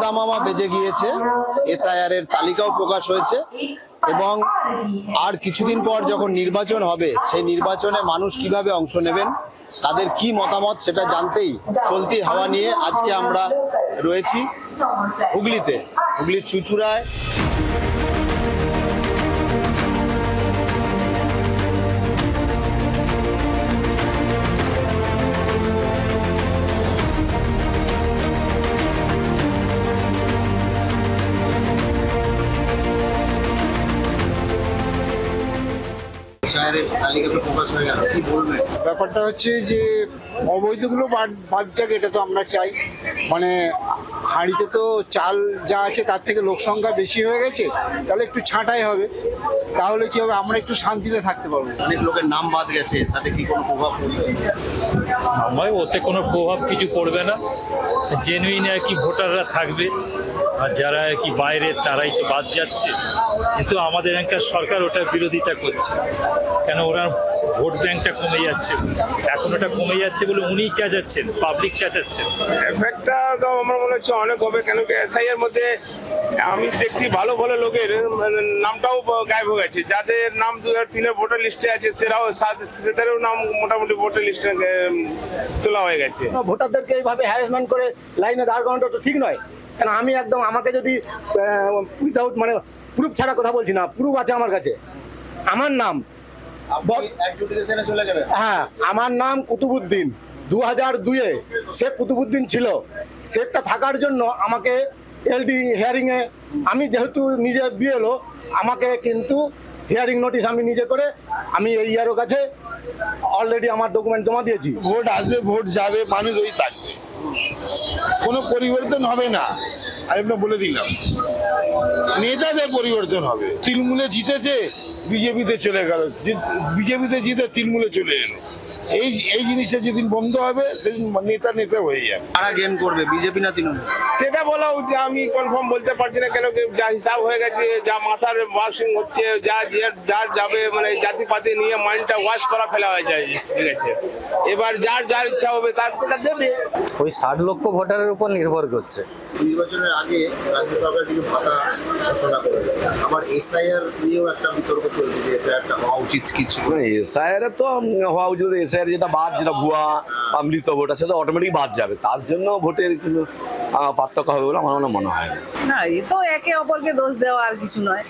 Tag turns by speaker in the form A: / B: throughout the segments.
A: দামামা বেজে গিয়েছে, এসআইআর এর তালিকাও প্রকাশ হয়েছে এবং আর কিছুদিন পর যখন নির্বাচন হবে সেই নির্বাচনে মানুষ কিভাবে অংশ নেবেন, তাদের কি মতামত সেটা জানতেই চলতি হাওয়া নিয়ে আজকে আমরা রয়েছি হুগলিতে, হুগলির চুঁচুড়ায়।
B: ব্যাপারটা হচ্ছে যে অবৈধগুলো বাদ যাক, এটা তো আমরা চাই। মানে হাঁড়িতে তো চাল যা আছে তার থেকে লোক সংখ্যা বেশি হয়ে গেছে, তাহলে একটু ছাঁটাই হবে, তাহলে কি হবে, আমরা একটু শান্তিতে থাকতে পারবো।
A: অনেক লোকের নাম বাদ গেছে, তাতে কি কোনো প্রভাব পড়বে?
C: আমার ওতে কোনো প্রভাব কিছু পড়বে না, জেনুইন আর কি ভোটাররা থাকবে, আর যারা আর কি বাইরে তারাই তো বাদ যাচ্ছে। কিন্তু আমাদের এখানকার সরকার ওটার বিরোধিতা করছে, কেন ওরা ভোট ব্যাংকটা কমে যাচ্ছে, এখন ওটা কমে যাচ্ছে বলে উনিই চেঁচাচ্ছেন, পাবলিক চেঁচাচ্ছেন।
D: এফেক্টটা তো আমার মনে হচ্ছে অনেক হবে, কেন কি এসআইআর মধ্যে আমি দেখছি ভালো ভালো লোকের নামটাও গায়েব হয়ে গেছে, যাদের নাম 2003-এ ভোটার লিস্টে আছে তাদেরও নাম মোটামুটি ভোটার লিস্টে তোলা হয়ে গেছে।
E: ভোটারদেরকে এইভাবে হ্যারাসমেন্ট করে লাইনে দাঁড় করানোটা তো ঠিক নয়। কেন আমি একদম, আমাকে যদি উইদাউট মানে প্রুফ ছাড়া কথা বলছি না, প্রুফ আছে আমার কাছে। আমার নাম
A: চলে গেলেন?
E: হ্যাঁ, আমার নাম কুতুবুদ্দিন, 2002-এ শেখ কুতুবুদ্দিন ছিল। শেখটা থাকার জন্য আমাকে এলডি হিয়ারিংয়ে, আমি যেহেতু নিজে বিএলও, আমাকে কিন্তু হিয়ারিং নোটিশ আমি নিজে করে আমি এই ইয়ারও কাছে অলরেডি আমার ডকুমেন্ট জমা দিয়েছি।
F: ভোট আসবে, ভোট যাবে, মানুষ ওই থাকবে, কোনো পরিবর্তন হবে না। আমি আপনার বলে দিলাম, নেতাদের পরিবর্তন হবে। তৃণমূলে জিতেছে, বিজেপিতে চলে গেল, বিজেপিতে জিতে তৃণমূলে চলে এলো। এই জিনিসটা যেদিন বন্ধ হবে সেদিন নেতা হয়ে যাবে।
A: কারা গেম করবে, বিজেপি না তৃণমূল?
D: সেটা বলা আমি কনফার্ম বলতে পারছি না, কেন কি যা হিসাব হয়ে গেছে, যা মাথার ওয়াশিং হচ্ছে, যার যাবে মানে জাতিপাতি নিয়ে মাইন্ডটা ওয়াশ করা ফেলা হয়ে যায়, ঠিক আছে। এবার যার ইচ্ছা হবে তার দেবে।
G: ওই 60 লক্ষ ভোটারের উপর নির্ভর করছে।
A: নির্বাচনের আগে রাজ্য সরকার কিন্তু ভাতা ঘোষণা করে, আবার এসআইআর নিয়েও একটা বিতর্ক চলছে যে এসআইআরটা হওয়া উচিত কি ছিল।
H: এসআইআর তো হওয়া উচিত, এসআইআর যেটা বাদ, যেটা ভুয়া মৃত ভোট আছে, সেটা অটোমেটিক বাদ যাবে, তার জন্য ভোটের কিন্তু পার্থক্য হবে বলে আমার মনে হয়
I: না। এ তো একে অপরকে দোষ দেওয়া আর কিছু নয়।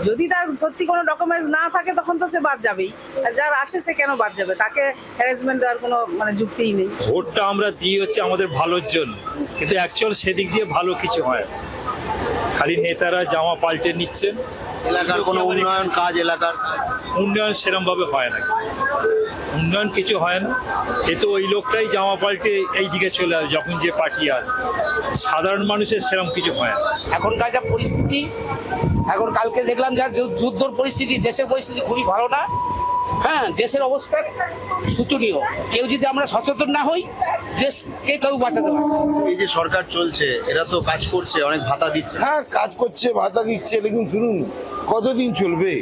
I: যদি তার সত্যি কোনো ডকুমেন্টস না থাকে তখন তো সে বাদ যাবেই, আর যার আছে সে কেন বাদ যাবে? তাকে হ্যারাসমেন্ট দেওয়ার কোনো মানে যুক্তিই নেই।
C: ভোটটা আমরা দিই হচ্ছে আমাদের ভালোর জন্য, কিন্তু অ্যাকচুয়াল সেদিক দিয়ে ভালো কিছু হয়, খালি নেতারা জামা পাল্টে নিচ্ছেন।
A: এলাকার কোনো উন্নয়ন কাজ, এলাকার
C: উন্নয়ন সেরকম ভাবে হয় না, উন্নয়ন কিছু হয় না। এ তো ওই লোকটাই জামা পাল্টে এই দিকে চলে আসে যখন যে পার্টি আসে, সাধারণ মানুষের সেরকম কিছু হয় না।
J: এখনকার যা পরিস্থিতি, এখন কালকে দেখলাম যা যুদ্ধর পরিস্থিতি, দেশের পরিস্থিতি খুবই ভালো না। হ্যাঁ, দেশের অবস্থা শোচনীয়। কেউ যদি আমরা সচেতন না হই, দেশকে কেউ বাঁচাতে পারে।
A: এই যে সরকার চলছে, এরা তো কাজ করছে, অনেক ভাতা দিচ্ছে।
F: হ্যাঁ, কাজ করছে, ভাতা দিচ্ছে, লেকিন শুনুন কতদিন চলবে?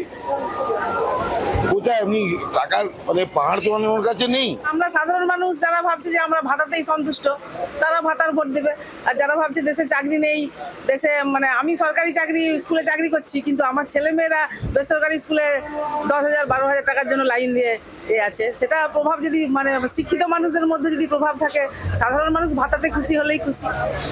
F: কোথায় আপনি টাকার মানে পাহাড় তো আমার কাছে নেই।
I: আমরা সাধারণ মানুষ যারা ভাবছে যে আমরা ভাতাতেই সন্তুষ্ট, তারা ভাতার ভোট দেবে। আর যারা ভাবছে দেশে চাকরি নেই, দেশে মানে আমি সরকারি চাকরি স্কুলে চাকরি করছি, কিন্তু আমার ছেলেমেয়েরা বেসরকারি স্কুলে 10,000 12,000 টাকার জন্য লাইন দিয়ে আছে, সেটা প্রভাব যদি মানে শিক্ষিত মানুষের মধ্যে যদি প্রভাব থাকে, সাধারণ মানুষ ভাতাতে খুশি হলেই খুশি,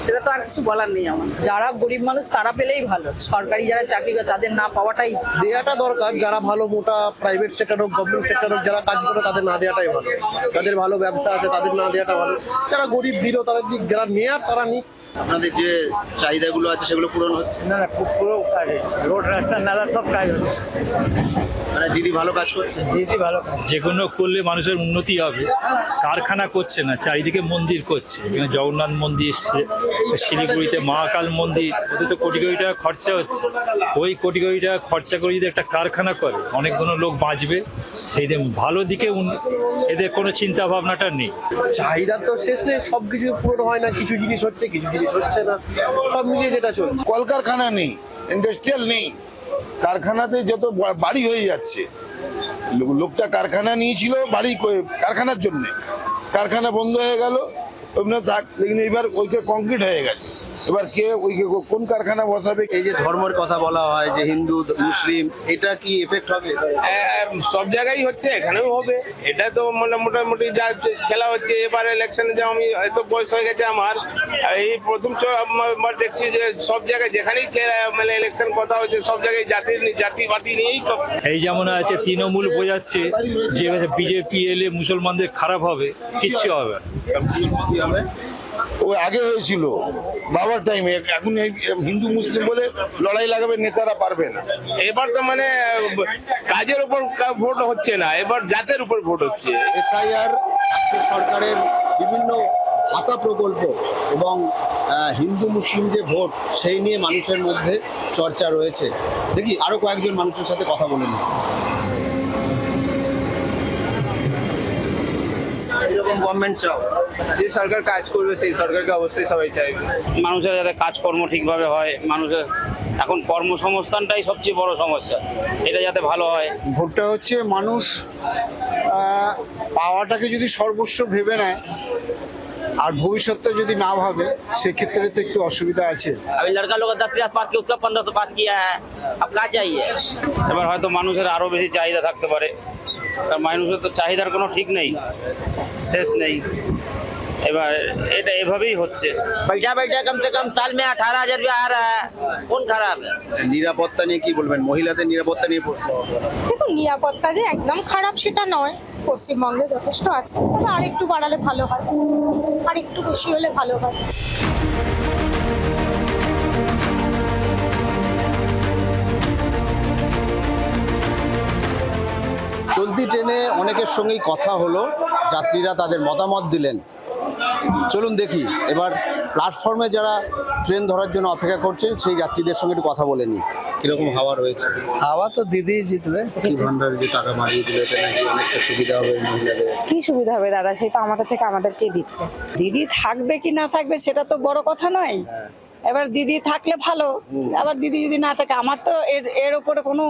I: সেটা তো আর কিছু বলার নেই আমার।
K: যারা গরিব মানুষ তারা পেলেই ভালো, সরকারি যারা চাকরি করে তাদের না পাওয়াটাই
E: দেওয়াটা দরকার। যারা ভালো মোটা প্রাইভেট সেক্টর হোক, গভর্নমেন্ট সেক্টর হোক, যারা কাজ করে তাদের না দেওয়াটাই ভালো। যাদের ভালো ব্যবসা আছে তাদের না দেওয়াটা ভালো। যারা গরিব দৃঢ় তারা দিক, যারা নেয়ার তারা নিক।
A: আপনাদের যে চাহিদাগুলো আছে সেগুলো পূরণ হচ্ছে?
G: না, পুরো কাজ হচ্ছে, রোড রাস্তা নালা সব কাজ হচ্ছে।
A: মানে দিদি ভালো কাজ করছে?
G: দিদি ভালো।
C: যেগুলো করলে মানুষের উন্নতি হবে। কারখানা করছে না, চারিদিকে মন্দির করছে, জগন্নাথ মন্দির, শিলিগুড়িতে মহাকাল মন্দির, ওতে তো কোটি কোটি টাকা খরচা হচ্ছে। ওই কোটি কোটি টাকা খরচা করে যদি একটা কারখানা করে, অনেকগুলো লোক বাঁচবে, সেই দিন ভালো দিকে এদের কোনো চিন্তা ভাবনাটা নেই।
E: চাহিদা তো শেষ নেই, সবকিছু পূরণ হয় না, কিছু জিনিস হচ্ছে, কিছু জিনিস হচ্ছে না, সব মিলিয়ে যেটা চলছে।
F: কলকারখানা নেই, ইন্ডাস্ট্রিয়াল নেই, কারখানাতে যত বাড়ি হয়ে যাচ্ছে। লোকটা কারখানা নিয়েছিল বাড়ি কারখানার জন্য, কারখানা বন্ধ হয়ে গেল, এবার ওইকে কংক্রিট হয়ে গেছে, এবার কে ওই কোন কারখানা বসাবে?
A: এই যে ধর্মের কথা বলা হয় যে হিন্দু মুসলিম, এটা কি এফেক্ট হবে?
D: সব জায়গায় হচ্ছে, এখানেও হবে। এটা তো মোটামুটি যা খেলা হচ্ছে এবার ইলেকশনে, যে আমি এত বয়স হয়ে গেছে আমার, এই প্রথম বার দেখছি যে সব জায়গায় যেখানেই মানে ইলেকশন কথা হচ্ছে সব জায়গায় জাতিবাদী নিয়েই তো।
C: এই যেমন আছে তৃণমূল বোঝাচ্ছে যে বিজেপি এলে মুসলমানদের খারাপ হবে, কিচ্ছু হবে না।
A: কি হবে?
F: ও আগে হয়েছিল বাবার টাইমে, এখন এই হিন্দু মুসলিম বলে লড়াই লাগাবে, নেতারা পারবে না।
D: এবার তো মানে কাজের উপর ভোট হচ্ছে না, এবার জাতের উপর ভোট হচ্ছে।
A: এসআইআর সরকারের বিভিন্ন ভাতা প্রকল্প এবং হিন্দু মুসলিম যে ভোট, সেই নিয়ে মানুষের মধ্যে চর্চা রয়েছে। দেখি আরো কয়েকজন মানুষের সাথে কথা বলে নিই। এরকম গভর্নমেন্ট চাও?
G: যে সরকার কাজ করবে সেই সরকারকে অবশ্যই সবাই চাইবে। মানুষের যাতে কাজকর্ম ঠিকভাবে হয়, মানুষের এখন কর্মসংস্থানটাই সবচেয়ে বড় সমস্যা, এটা যাতে ভালো হয়।
B: ভোটটা হচ্ছে মানুষ পাওয়াটাকে যদি সর্বস্ব ভেবে নেয় আর ভবিষ্যৎটা যদি না ভাবে, সেক্ষেত্রে তো একটু অসুবিধা আছে।
G: अभी लड़का लोग 10 क्लास पास किया, उसका 1500 पास किया है, अब क्या चाहिए? এবার হয়তো মানুষের আরো বেশি চাহিদা থাকতে পারে, কারণ মানুষের তো চাহিদার কোনো ঠিক নেই, শেষ নেই। এবার এটা এভাবেই হচ্ছে, बैठा बैठा कम से कम साल में 18,000 रुपया आ रहा है, कौन खराब है?
A: নিরাপত্তা নিয়ে কি বলবেন? মহিলাদের নিরাপত্তা নিয়ে প্রশ্ন।
L: দেখুন, নিরাপত্তা যে একদম খারাপ সেটা নয়, পশ্চিমবঙ্গে যথেষ্ট আছে, তবে আর একটু বাড়ালে ভালো হয়, আর একটু বেশি হলে ভালো হয়।
A: চলতি ট্রেনে অনেকের সঙ্গেই কথা হলো, যাত্রীরা তাদের মতামত দিলেন। চলুন দেখি এবার প্ল্যাটফর্মে যারা ট্রেন ধরার জন্য অপেক্ষা করছেন সেই যাত্রীদের সঙ্গে একটু কথা বলে নিই। কিরকম হাওয়া রয়েছে?
G: হাওয়া তো দিদি জিতবে।
A: ভান্ডার যে টাকা মারিয়ে দিলে, এটা নাকি অনেকটা সুবিধা হবে মহিলাদের।
I: কি সুবিধা হবে দাদা? সেই তো আমাদের থেকে আমাদেরকেই দিচ্ছে। দিদি থাকবে কি না থাকবে সেটা তো বড় কথা নয়। এবার দিদি থাকলে ভালো, আবার দিদি যদি না থাকে, আমার তো এর উপরে কোনো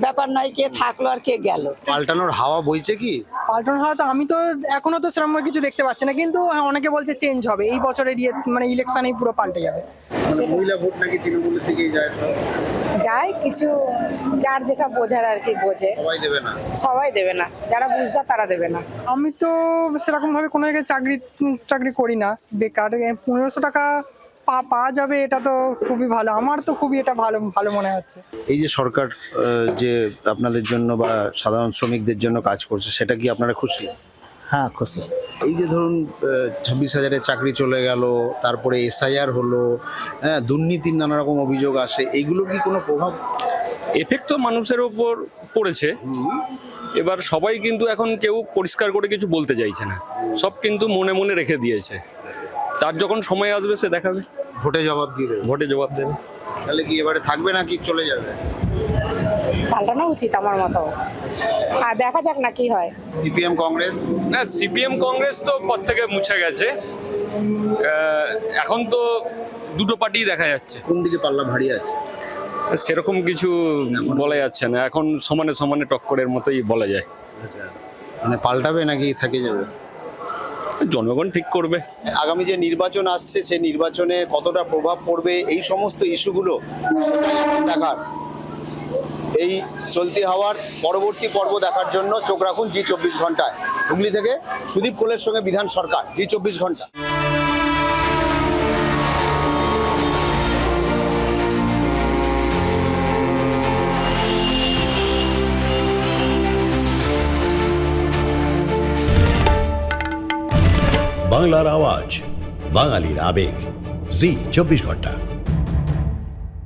I: ব্যাপার নাই, কে থাকলো আর কে গেল।
A: পাল্টানোর হাওয়া বইছে কি?
I: পাল্টানো হয় তো আমি তো এখনো তো সেরকম কিছু দেখতে পাচ্ছি না, কিন্তু অনেকে বলছে চেঞ্জ হবে এই বছরের মানে ইলেকশনেই পুরো পাল্টে যাবে।
A: মহিলা ভোট নাকি তৃণমূলের দিকেই যায়,
I: যায় কিছু, যার যেটা বোঝার আর কি বোঝে।
A: সবাই দেবে না?
I: সবাই দেবে না, যারা বুঝদার তারা দেবে না। আমি তো সেরকম ভাবে কোনো জায়গায় চাকরি করি না, বেকার। 1500 টাকা পাওয়া যাবে, এটা তো খুবই ভালো, আমার তো খুবই এটা ভালো মনে হচ্ছে।
A: এই যে সরকার যে আপনাদের জন্য বা সাধারণ শ্রমিকদের জন্য কাজ করছে, সেটা কি আপনারা খুশি?
G: হ্যাঁ, খুশি।
A: এই যে ধরুন 26,000-এর চাকরি চলে গেল, তারপরে এসআইআর হলো, হ্যাঁ, দুর্নীতির নানা রকম অভিযোগ আসে, এইগুলো কি কোনো প্রভাব?
H: এফেক্ট তো মানুষের ওপর পড়েছে। এবার সবাই কিন্তু এখন কেউ পরিষ্কার করে কিছু বলতে চাইছে না, সব কিন্তু মনে মনে রেখে দিয়েছে। তার যখন সময় আসবে সে দেখাবে,
A: ভোটে জবাব দিয়ে দেবে।
H: ভোটে জবাব দেবে।
A: তাহলে কি এবারে থাকবে না কি চলে যাবে?
I: পাল্টানো উচিত আমার মতো, আর দেখা যাক না কি হয়।
A: সিপিএম কংগ্রেস?
H: না, সিপিএম কংগ্রেস তো পদ থেকে মুছে গেছে, এখন তো দুটো পার্টি দেখা যাচ্ছে।
A: কোন দিকে পাল্লা ভারী আছে?
H: সেরকম কিছু বলা যাচ্ছে না, এখন সমানে সমানে টক্করের মতোই বলা যায়।
A: মানে পাল্টাবে নাকি থেকে যাবে?
H: জনগণ ঠিক করবে।
A: আগামী যে নির্বাচন আসছে, সেই নির্বাচনে কতটা প্রভাব পড়বে এই সমস্ত ইস্যুগুলো দেখার, এই চলতি হাওয়ার পরবর্তী পর্ব দেখার জন্য চোখ রাখুন জি24 ঘন্টায়। হুগলি থেকে সুদীপ কোলের সঙ্গে বিধান সরকার, জি24 ঘন্টা।
M: বাংলার আওয়াজ, বাঙালির আবেগ, জি24 ঘন্টা।